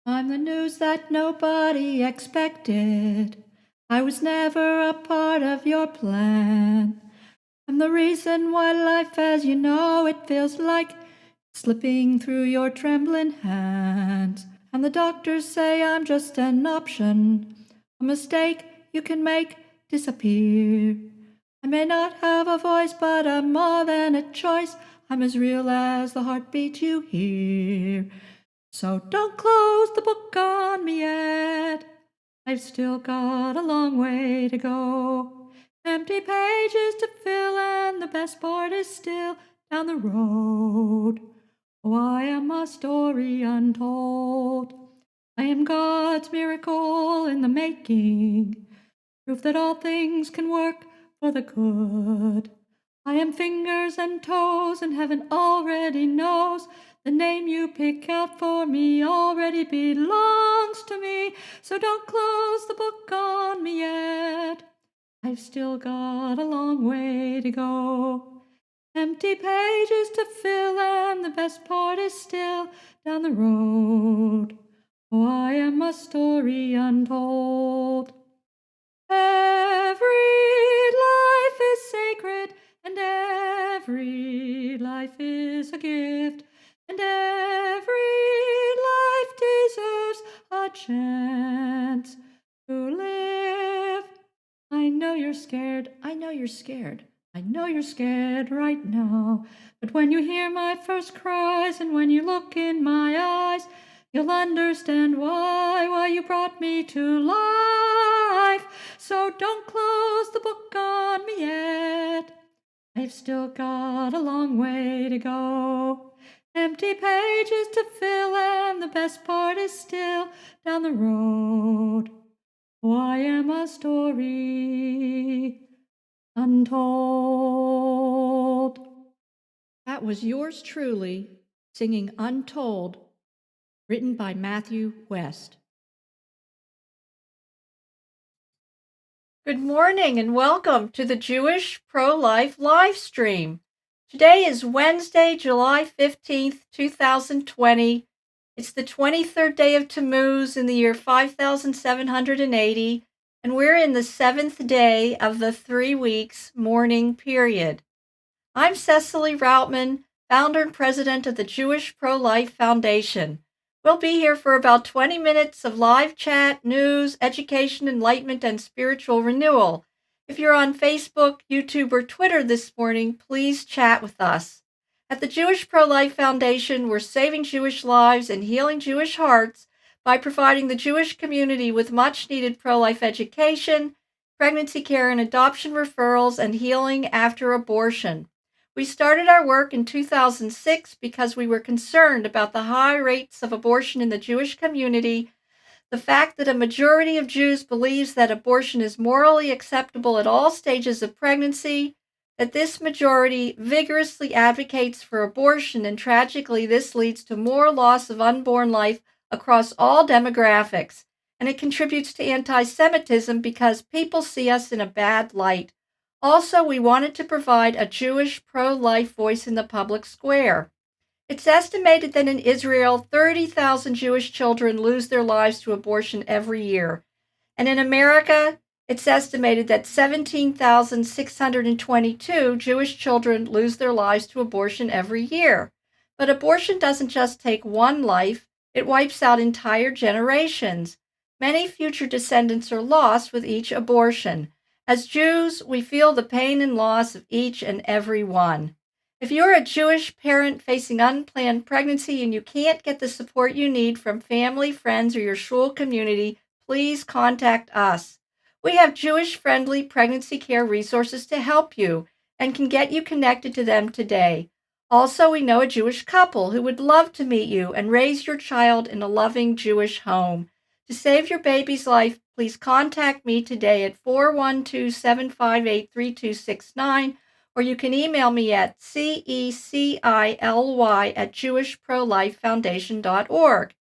I'm the news that nobody expected. I was never a part of your plan. I'm the reason why life as you know it feels like slipping through your trembling hands. And the doctors say I'm just an option, a mistake you can make disappear. I may not have a voice, but I'm more than a choice. I'm as real as the heartbeat you hear. So don't close the book on me yet. I've still got a long way to go. Empty pages to fill, and the best part is still down the road. Oh, I am a story untold. I am God's miracle in the making, proof that all things can work for the good. I am fingers and toes, and heaven already knows the name you pick out for me already belongs to me. So don't close the book on me yet. I've still got a long way to go. Empty pages to fill, and the best part is still down the road. Oh, I am a story untold. Every life is sacred, and every life is a gift, and every life deserves a chance to live. I know you're scared, I know you're scared, I know you're scared right now, but when you hear my first cries and when you look in my eyes, you'll understand why you brought me to life. So don't close the book on me yet. I've still got a long way to go. Empty pages to fill, and the best part is still down the road. Oh, I am a story untold. That was yours truly singing Untold, written by Matthew West. Good morning and welcome to the Jewish Pro-Life live stream. Today is Wednesday, July 15th, 2020. It's the 23rd day of Tammuz in the year 5780, and we're in the 7th day of the 3 weeks mourning period. I'm Cecily Routman, founder and president of the Jewish Pro-Life Foundation. We'll be here for about 20 minutes of live chat, news, education, enlightenment, and spiritual renewal. If you're on Facebook, YouTube, or Twitter this morning, please chat with us. At the Jewish Pro-Life Foundation, we're saving Jewish lives and healing Jewish hearts by providing the Jewish community with much-needed pro-life education, pregnancy care and adoption referrals, and healing after abortion. We started our work in 2006 because we were concerned about the high rates of abortion in the Jewish community, the fact that a majority of Jews believes that abortion is morally acceptable at all stages of pregnancy, that this majority vigorously advocates for abortion, and tragically this leads to more loss of unborn life across all demographics, and it contributes to anti-Semitism because people see us in a bad light. Also, we wanted to provide a Jewish pro-life voice in the public square. It's estimated that in Israel, 30,000 Jewish children lose their lives to abortion every year. And in America, it's estimated that 17,622 Jewish children lose their lives to abortion every year. But abortion doesn't just take one life, it wipes out entire generations. Many future descendants are lost with each abortion. As Jews, we feel the pain and loss of each and every one. If you're a Jewish parent facing unplanned pregnancy and you can't get the support you need from family, friends, or your shul community, please contact us. We have Jewish-friendly pregnancy care resources to help you and can get you connected to them today. Also, we know a Jewish couple who would love to meet you and raise your child in a loving Jewish home. To save your baby's life, please contact me today at 412-758-3269, or you can email me at cecily@jewishprolifefoundation.org.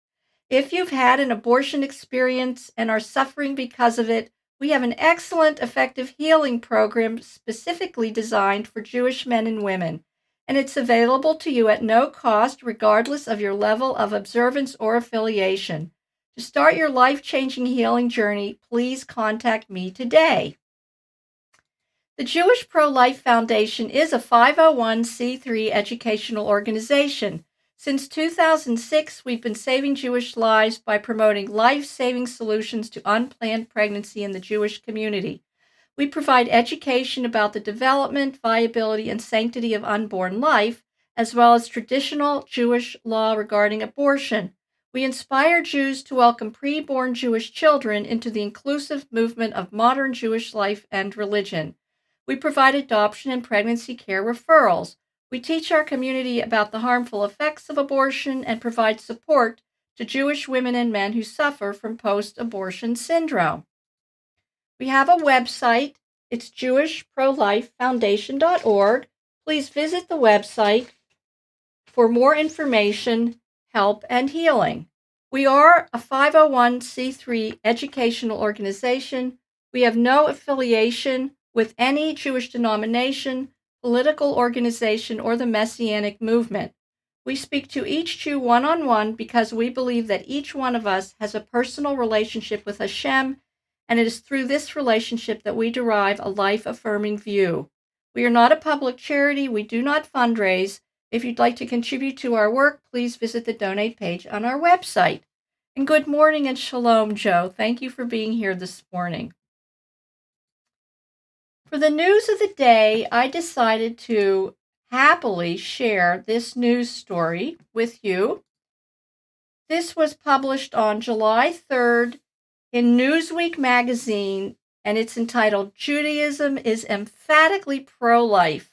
If you've had an abortion experience and are suffering because of it, we have an excellent, effective healing program specifically designed for Jewish men and women, and it's available to you at no cost regardless of your level of observance or affiliation. To start your life-changing healing journey, please contact me today. The Jewish Pro-Life Foundation is a 501c3 educational organization. Since 2006, we've been saving Jewish lives by promoting life-saving solutions to unplanned pregnancy in the Jewish community. We provide education about the development, viability, and sanctity of unborn life, as well as traditional Jewish law regarding abortion. We inspire Jews to welcome preborn Jewish children into the inclusive movement of modern Jewish life and religion. We provide adoption and pregnancy care referrals. We teach our community about the harmful effects of abortion and provide support to Jewish women and men who suffer from post-abortion syndrome. We have a website. It's jewishprolifefoundation.org. Please visit the website for more information, help, and healing. We are a 501c3 educational organization. We have no affiliation with any Jewish denomination, political organization, or the Messianic movement. We speak to each Jew one-on-one because we believe that each one of us has a personal relationship with Hashem, and it is through this relationship that we derive a life-affirming view. We are not a public charity. We do not fundraise. If you'd like to contribute to our work, please visit the donate page on our website. And good morning and shalom, Joe. Thank you for being here this morning. For the news of the day, I decided to happily share this news story with you. This was published on July 3rd in Newsweek magazine, and it's entitled Judaism Is Emphatically Pro-Life,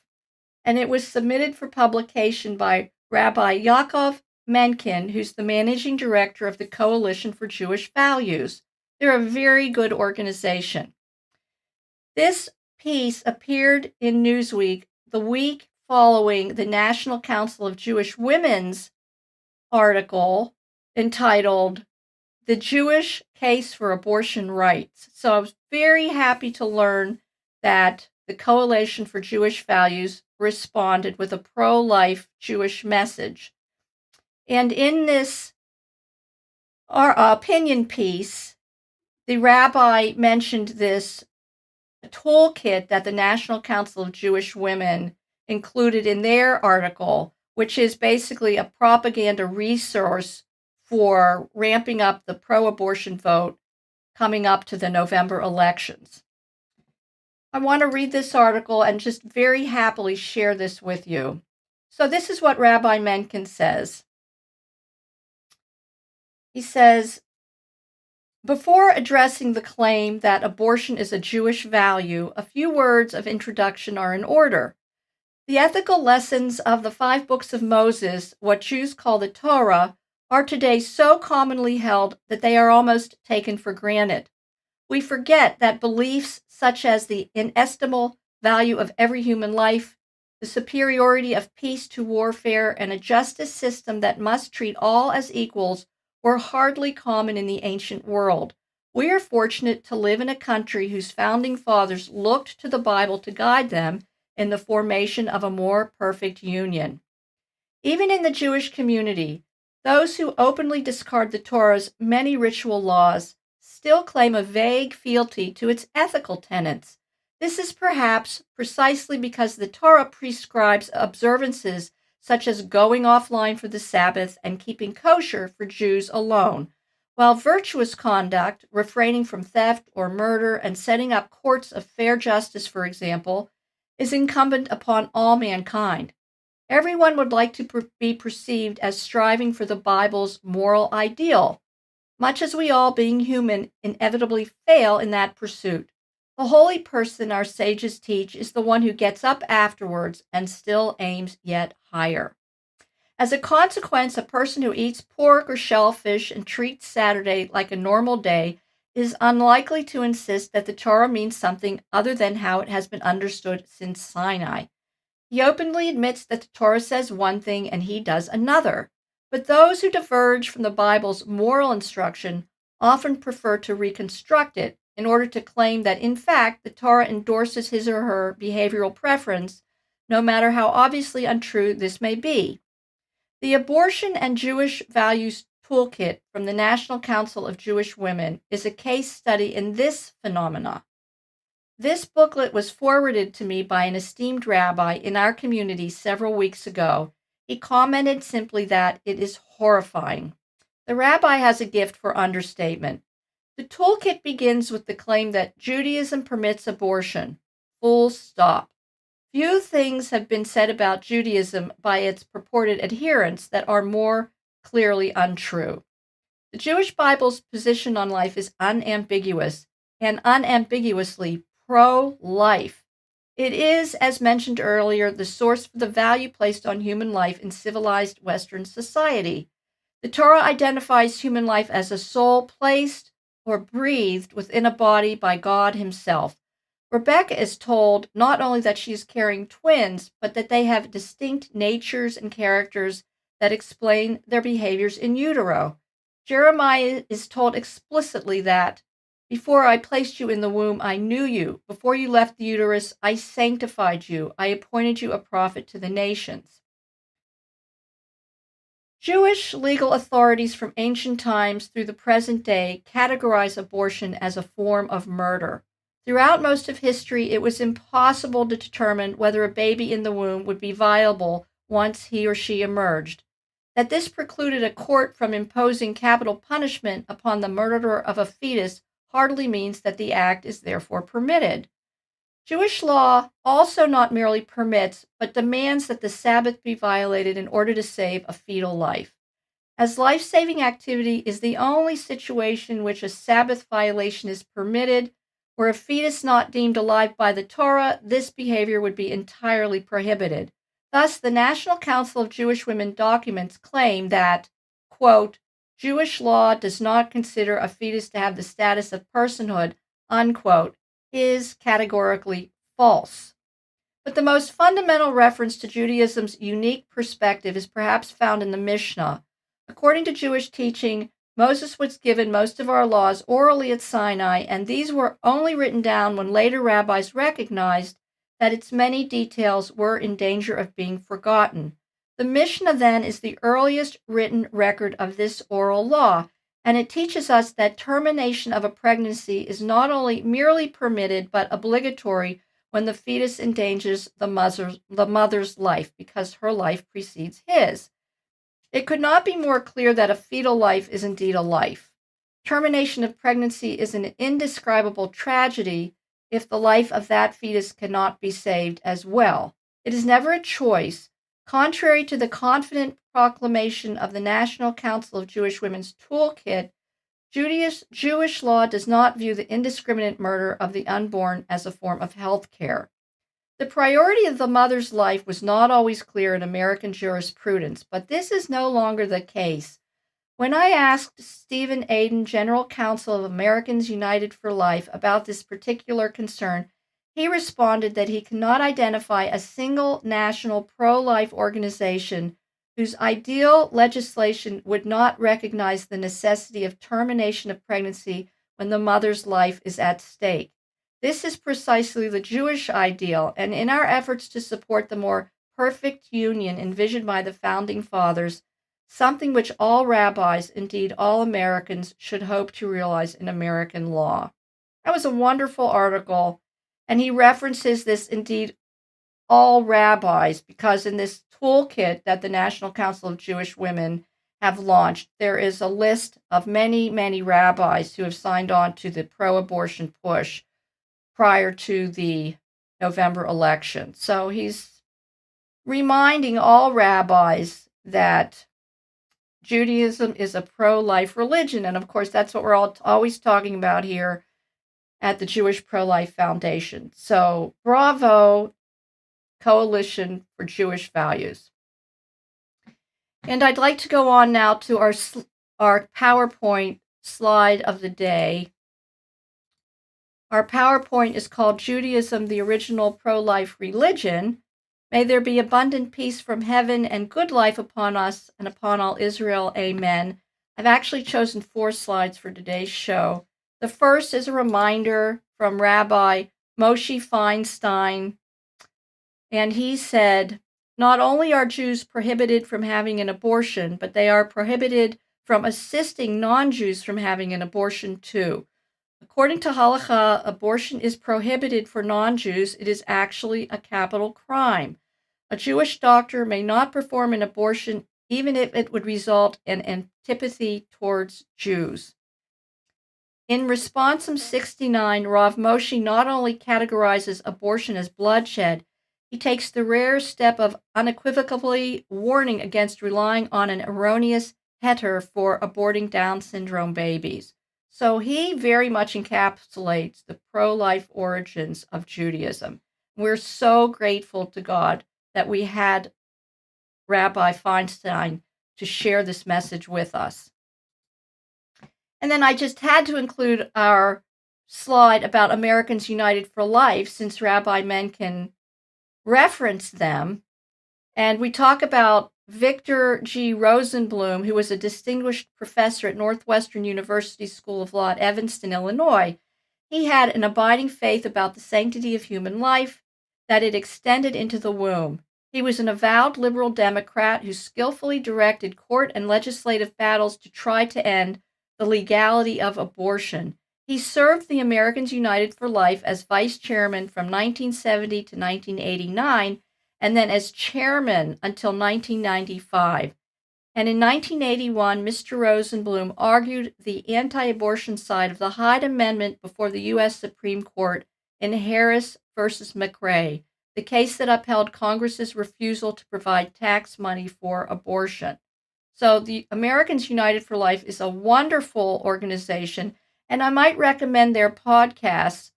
and it was submitted for publication by Rabbi Yaakov Menken, who's the managing director of the Coalition for Jewish Values. They're a very good organization. This piece appeared in Newsweek the week following the National Council of Jewish Women's article entitled The Jewish Case for Abortion Rights. So I was very happy to learn that the Coalition for Jewish Values responded with a pro-life Jewish message. And in this opinion piece, the rabbi mentioned this toolkit that the National Council of Jewish Women included in their article, which is basically a propaganda resource for ramping up the pro-abortion vote coming up to the November elections. I want to read this article and just very happily share this with you. So this is what Rabbi Menken says. He says, before addressing the claim that abortion is a Jewish value, a few words of introduction are in order. The ethical lessons of the 5 books of Moses, what Jews call the Torah, are today so commonly held that they are almost taken for granted. We forget that beliefs such as the inestimable value of every human life, the superiority of peace to warfare, and a justice system that must treat all as equals were hardly common in the ancient world. We are fortunate to live in a country whose founding fathers looked to the Bible to guide them in the formation of a more perfect union. Even in the Jewish community, those who openly discard the Torah's many ritual laws still claim a vague fealty to its ethical tenets. This is perhaps precisely because the Torah prescribes observances such as going offline for the Sabbath and keeping kosher for Jews alone, while virtuous conduct, refraining from theft or murder and setting up courts of fair justice, for example, is incumbent upon all mankind. Everyone would like to be perceived as striving for the Bible's moral ideal, much as we all, being human, inevitably fail in that pursuit. The holy person, our sages teach, is the one who gets up afterwards and still aims yet higher. As a consequence, a person who eats pork or shellfish and treats Saturday like a normal day is unlikely to insist that the Torah means something other than how it has been understood since Sinai. He openly admits that the Torah says one thing and he does another. But those who diverge from the Bible's moral instruction often prefer to reconstruct it in order to claim that, in fact, the Torah endorses his or her behavioral preference, no matter how obviously untrue this may be. The Abortion and Jewish Values Toolkit from the National Council of Jewish Women is a case study in this phenomena. This booklet was forwarded to me by an esteemed rabbi in our community several weeks ago. He commented simply that it is horrifying. The rabbi has a gift for understatement. The toolkit begins with the claim that Judaism permits abortion. Full stop. Few things have been said about Judaism by its purported adherents that are more clearly untrue. The Jewish Bible's position on life is unambiguous and unambiguously pro-life. It is, as mentioned earlier, the source for the value placed on human life in civilized Western society. The Torah identifies human life as a soul placed or breathed within a body by God Himself. Rebecca is told not only that she is carrying twins, but that they have distinct natures and characters that explain their behaviors in utero. Jeremiah is told explicitly that, before I placed you in the womb, I knew you. Before you left the uterus, I sanctified you. I appointed you a prophet to the nations. Jewish legal authorities from ancient times through the present day categorize abortion as a form of murder. Throughout most of history, it was impossible to determine whether a baby in the womb would be viable once he or she emerged. That this precluded a court from imposing capital punishment upon the murderer of a fetus hardly means that the act is therefore permitted. Jewish law also not merely permits, but demands that the Sabbath be violated in order to save a fetal life. As life-saving activity is the only situation in which a Sabbath violation is permitted, were a fetus not deemed alive by the Torah, this behavior would be entirely prohibited. Thus, the National Council of Jewish Women documents claim that, quote, Jewish law does not consider a fetus to have the status of personhood, unquote, is categorically false. But the most fundamental reference to Judaism's unique perspective is perhaps found in the Mishnah. According to Jewish teaching, Moses was given most of our laws orally at Sinai, and these were only written down when later rabbis recognized that its many details were in danger of being forgotten. The Mishnah, then, is the earliest written record of this oral law, and it teaches us that termination of a pregnancy is not only merely permitted but obligatory when the fetus endangers the mother's life, because her life precedes his. It could not be more clear that a fetal life is indeed a life. Termination of pregnancy is an indescribable tragedy if the life of that fetus cannot be saved as well. It is never a choice. Contrary to the confident proclamation of the National Council of Jewish Women's Toolkit, Jewish law does not view the indiscriminate murder of the unborn as a form of health care. The priority of the mother's life was not always clear in American jurisprudence, but this is no longer the case. When I asked Stephen Aden, General Counsel of Americans United for Life, about this particular concern, he responded that he cannot identify a single national pro-life organization whose ideal legislation would not recognize the necessity of termination of pregnancy when the mother's life is at stake. This is precisely the Jewish ideal, and in our efforts to support the more perfect union envisioned by the Founding Fathers, something which all rabbis, indeed all Americans, should hope to realize in American law. That was a wonderful article, and he references this, indeed all rabbis, because in this toolkit that the National Council of Jewish Women have launched, there is a list of many, many rabbis who have signed on to the pro-abortion push prior to the November election. So he's reminding all rabbis that Judaism is a pro-life religion. And of course, that's what we're always talking about here at the Jewish Pro-Life Foundation. So bravo, Coalition for Jewish Values. And I'd like to go on now to our PowerPoint slide of the day. Our PowerPoint is called Judaism, the Original Pro-Life Religion. May there be abundant peace from heaven and good life upon us and upon all Israel. Amen. I've actually chosen 4 slides for today's show. The first is a reminder from Rabbi Moshe Feinstein. And he said, not only are Jews prohibited from having an abortion, but they are prohibited from assisting non-Jews from having an abortion too. According to Halakha, abortion is prohibited for non-Jews. It is actually a capital crime. A Jewish doctor may not perform an abortion even if it would result in antipathy towards Jews. In Responsum 69, Rav Moshe not only categorizes abortion as bloodshed, he takes the rare step of unequivocally warning against relying on an erroneous heter for aborting Down syndrome babies. So he very much encapsulates the pro-life origins of Judaism. We're so grateful to God that we had Rabbi Feinstein to share this message with us. And then I just had to include our slide about Americans United for Life since Rabbi Menken referenced them. And we talk about Victor G. Rosenblum, who was a distinguished professor at Northwestern University School of Law at Evanston, Illinois. He had an abiding faith about the sanctity of human life, that it extended into the womb. He was an avowed liberal Democrat who skillfully directed court and legislative battles to try to end the legality of abortion. He served the Americans United for Life as vice chairman from 1970 to 1989, and then as chairman until 1995. And in 1981, Mr. Rosenblum argued the anti-abortion side of the Hyde Amendment before the U.S. Supreme Court in Harris versus McRae, the case that upheld Congress's refusal to provide tax money for abortion. So the Americans United for Life is a wonderful organization, and I might recommend their podcast,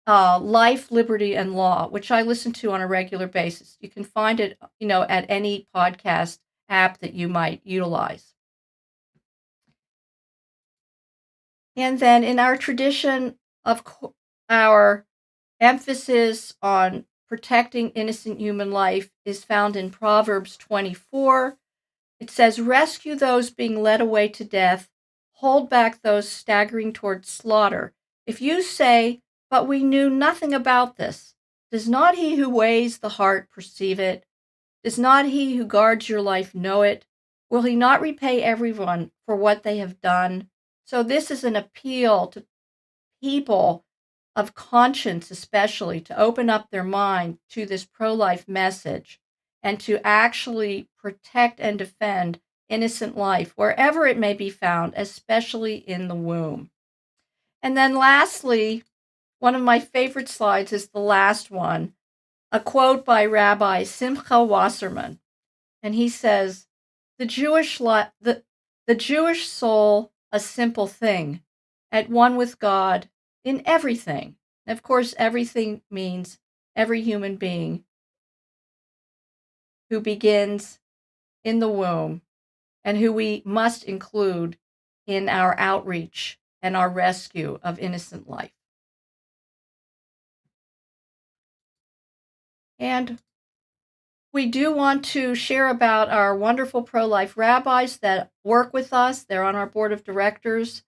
Life, Liberty, and Law, which I listen to on a regular basis. You can find it, at any podcast app that you might utilize. And then in our tradition of our emphasis on protecting innocent human life is found in Proverbs 24. It says, "Rescue those being led away to death, hold back those staggering towards slaughter. If you say, 'But we knew nothing about this,' does not he who weighs the heart perceive it? Does not he who guards your life know it? Will he not repay everyone for what they have done?" So this is an appeal to people of conscience, especially, to open up their mind to this pro-life message and to actually protect and defend innocent life wherever it may be found, especially in the womb. And then lastly, one of my favorite slides is the last one, a quote by Rabbi Simcha Wasserman. And he says, the Jewish soul, a simple thing, at one with God in everything. And of course, everything means every human being who begins in the womb and who we must include in our outreach and our rescue of innocent life. And we do want to share about our wonderful pro-life rabbis that work with us. They're on our board of directors.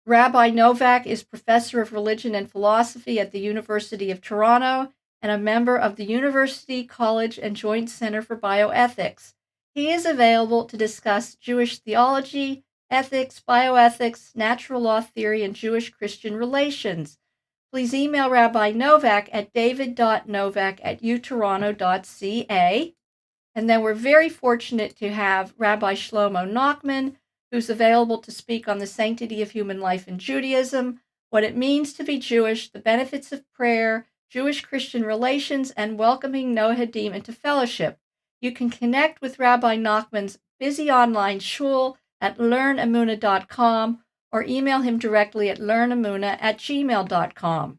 Rabbi Novak is professor of religion and philosophy at the University of Toronto and a member of the University College and Joint Center for Bioethics. He is available to discuss Jewish theology, ethics, bioethics, natural law theory, and Jewish-Christian relations. Please email Rabbi Novak at david.novak@utoronto.ca. And then we're very fortunate to have Rabbi Shlomo Nachman, who's available to speak on the sanctity of human life in Judaism, what it means to be Jewish, the benefits of prayer, Jewish-Christian relations, and welcoming Nohadim into fellowship. You can connect with Rabbi Nachman's busy online shul at learnamunah.com or email him directly at learnamunah@gmail.com.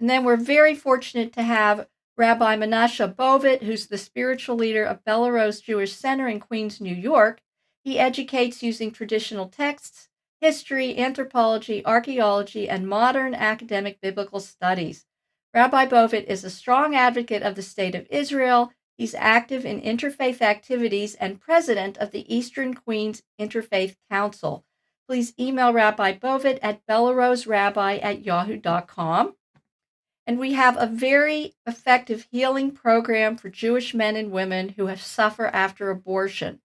And then we're very fortunate to have Rabbi Menashe Bovit, who's the spiritual leader of Belarus Jewish Center in Queens, New York. He educates using traditional texts, history, anthropology, archaeology, and modern academic biblical studies. Rabbi Bovit is a strong advocate of the State of Israel. He's active in interfaith activities and president of the Eastern Queens Interfaith Council. Please email Rabbi Bovit at belarusrabbi@yahoo.com. And we have a very effective healing program for Jewish men and women who have suffered after abortion.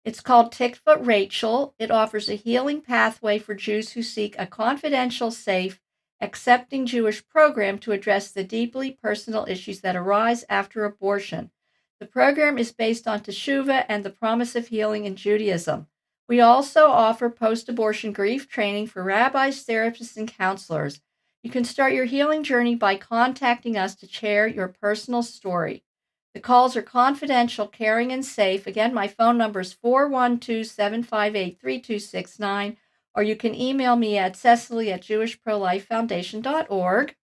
It's called Tikva Rachel. It offers a healing pathway for Jews who seek a confidential, safe, accepting Jewish program to address the deeply personal issues that arise after abortion. The program is based on Teshuvah and the promise of healing in Judaism. We also offer post-abortion grief training for rabbis, therapists, and counselors. You can start your healing journey by contacting us to share your personal story. The calls are confidential, caring, and safe. Again, my phone number is 412-758-3269, or you can email me at cecily@jewishprolifefoundation.org.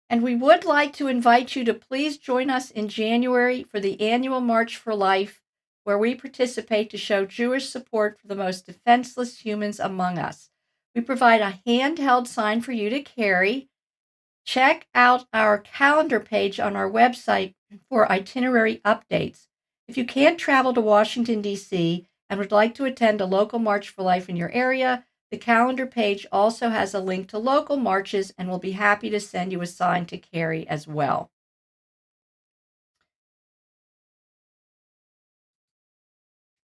And we would like to invite you to please join us in January for the annual March for Life, where we participate to show Jewish support for the most defenseless humans among us. We provide a handheld sign for you to carry. Check out our calendar page on our website for itinerary updates. If you can't travel to Washington, D.C., and would like to attend a local March for Life in your area, the calendar page also has a link to local marches, and we'll be happy to send you a sign to carry as well.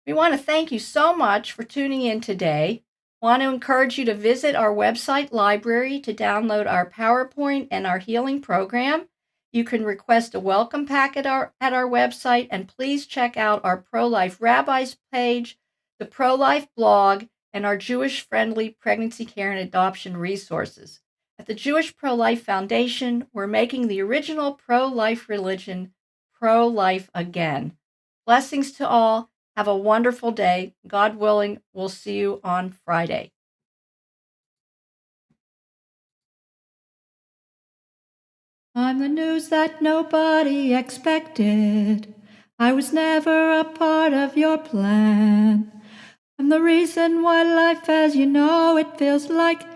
We want to thank you so much for tuning in today. Want to encourage you to visit our website library to download our PowerPoint and our healing program. You can request a welcome pack at our website, and please check out our Pro-Life Rabbis page, the Pro-Life blog, and our Jewish-friendly pregnancy care and adoption resources. At the Jewish Pro-Life Foundation, we're making the original pro-life religion pro-life again. Blessings to all. Have a wonderful day. God willing, we'll see you on Friday. I'm the news that nobody expected. I was never a part of your plan. I'm the reason why life as you know it feels like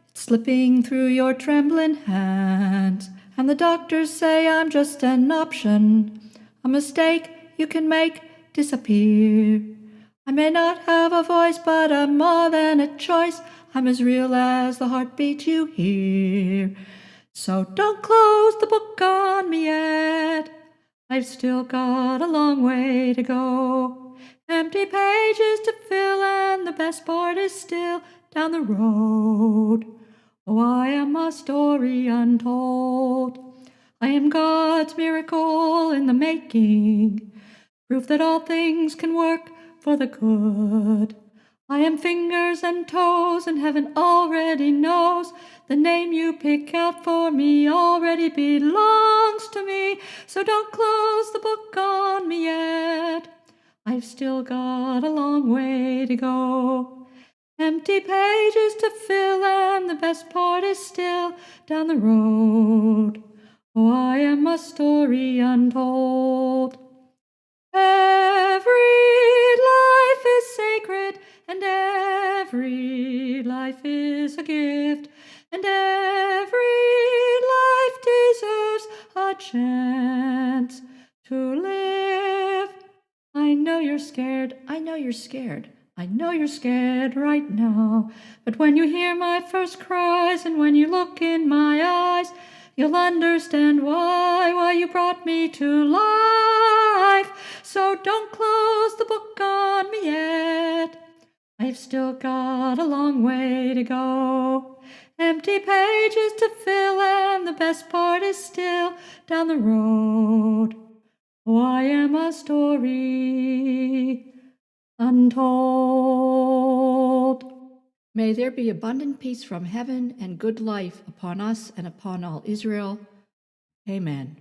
it's slipping through your trembling hands. And the doctors say I'm just an option, a mistake you can make disappear. I may not have a voice, but I'm more than a choice. I'm as real as the heartbeat you hear. So don't close the book on me yet. I've still got a long way to go. Empty pages to fill, and the best part is still down the road. Oh, I am a story untold. I am God's miracle in the making. Proof that all things can work for the good. I am fingers and toes, and heaven already knows the name you pick out for me already belongs to me. So don't close the book on me yet. I've still got a long way to go. Empty pages to fill, and the best part is still down the road. Oh, I am a story untold. Every life is sacred, and every life is a gift, and every life deserves a chance to live. I know you're scared, I know you're scared, I know you're scared right now, but when you hear my first cries and when you look in my eyes, you'll understand why you brought me to life. So don't close the book on me yet. I've still got a long way to go. Empty pages to fill, and the best part is still down the road. Oh, I am a story untold. May there be abundant peace from heaven and good life upon us and upon all Israel. Amen.